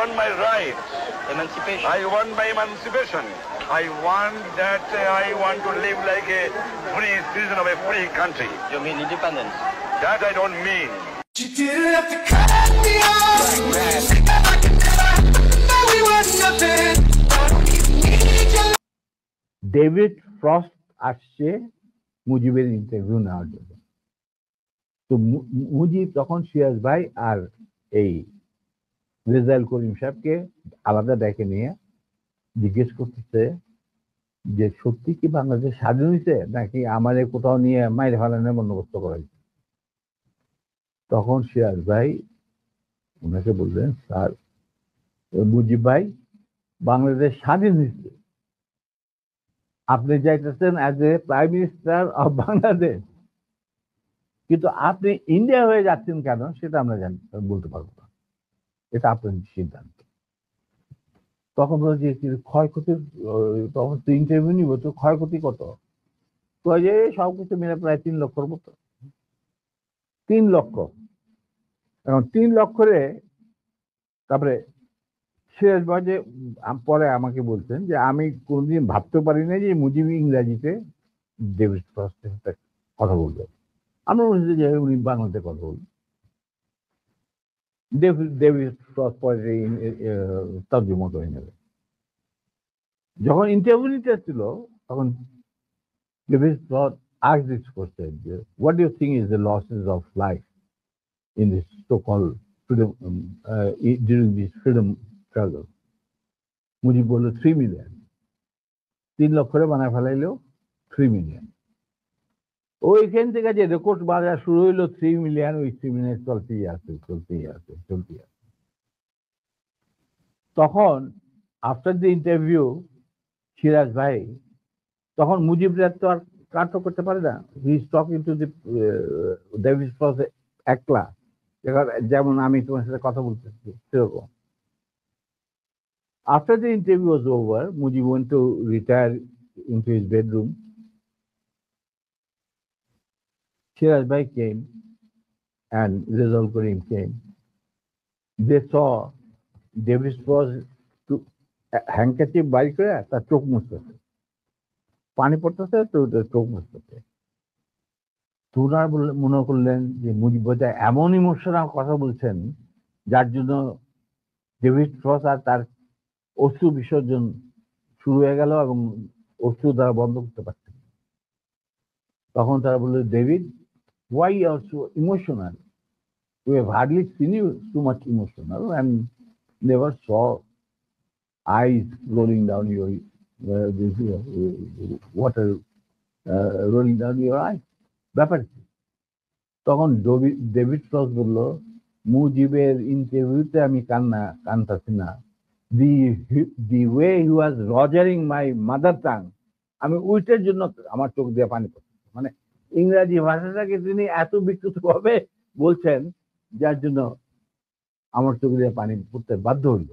want my rights. Emancipation. I want my emancipation. I want that I want to live like a free citizen of a free country. You mean independence? That I don't mean. You didn't have to cut me off. I could never know we were nothing. I don't even need your David frost আসছে মুজিবের interview নেওয়ার জন্য। তো মুজিব তখন সিরাজ ভাই আর এই রেজাউল করিম সাহেবকে আলাদা ডেকে নিয়ে জিজ্ঞেস করতেছে যে সত্যি কি বাংলাদেশ স্বাধীন হয়েছে নাকি আমাদের কোথাও নিয়ে মাইরে ফেলানোর বন্দোবস্ত করা হয়েছে। তখন সিরাজ ভাই ওনাকে বললেন, স্যার মুজিব ভাই, বাংলাদেশ স্বাধীন হয়েছে, আপনি যাইতেছেন as a prime minister of Bangladesh, কিন্তু আপনি ইন্ডিয়া হয়ে যাচ্ছেন কেন সেটা আমরা বলতে পারবো না, এটা আপনার সিদ্ধান্ত। তখন বলছি ক্ষয়ক্ষতির, তখন তো ইন্টারভিউ নিব, তো ক্ষয়ক্ষতি কত? তো যে সবকিছু মিলে প্রায় 3 লক্ষর মতো। 3 লক্ষ। এখন 3 লক্ষরে তারপরে সিরাজ ভাই যে পরে আমাকে বলছেন যে আমি কোনদিন ভাবতে পারি না যে মুজিব ইংরাজিতে ডেভিড ফ্রস্টের সাথে কথা বলবেন। আমরা বলছি যে উনি বাংলাতে কথা বলবেন। ডেভিড ফ্রস্ট পরে তর্জমা করে নেবে। যখন ইন্টারভিউ নিতে ছিল তখন David frost asked this question, what do you think is the losses of life in this so-called freedom during this freedom struggle? Mujib বললো 3 মিলিয়ন। 3 লক্ষরে বানায় ফেলাইলেও 3 মিলিয়ন। ওইখান থেকে যে রেকর্ড বাজার শুরু হইলো 3 মিলিয়ন, ওই 3 মিলিয়ন চলতেই আছে। তখন আফটার দ্য ইন্টারভিউ সিরাজ ভাই তখন মুজিবরা তো আর কাট করতে পারে না, he is talking to the David frost একলা, যেমন আমি তোমার সাথে কথা বলতেছি সেরকম। After the interview was over, Mujib went to retire into his bedroom. Shiraz Bhai came and Rizal Karim came. They saw David Frost to handkerchief বাইর করে তার চোখ মুছতেছে, পানি পড়তেছে তো চোখ মুছতেছে। তোরা মনে করলেন যে মুজিব বোধহয় এমন ইমোশনাল কথা বলছেন যার জন্য ডেভিড ফ্রস্ট আর তার অশ্রু বিসর্জন শুরু হয়ে গেল এবং অশ্রু দ্বারা বন্ধ করতে পারছে। তখন তারা বলল, David, why you are so emotional? We have hardly seen you too much emotional and never saw eyes rolling down your water rolling down your eyes. ব্যাপার কি? তখন ডেভিড ফ্রস্ট বলল, মুজিবের ইন্টারভিউতে আমি কানতাছি না, the way he was rogering my mother tongue, আমি ওইটার জন্য আমার চোখ দিয়ে পানি পড়ছে। মানে ইংরাজি ভাষাটাকে তিনি এত বিকৃত ভাবে বলছেন যার জন্য আমার চোখ দিয়ে পানি পড়তে বাধ্য হইল।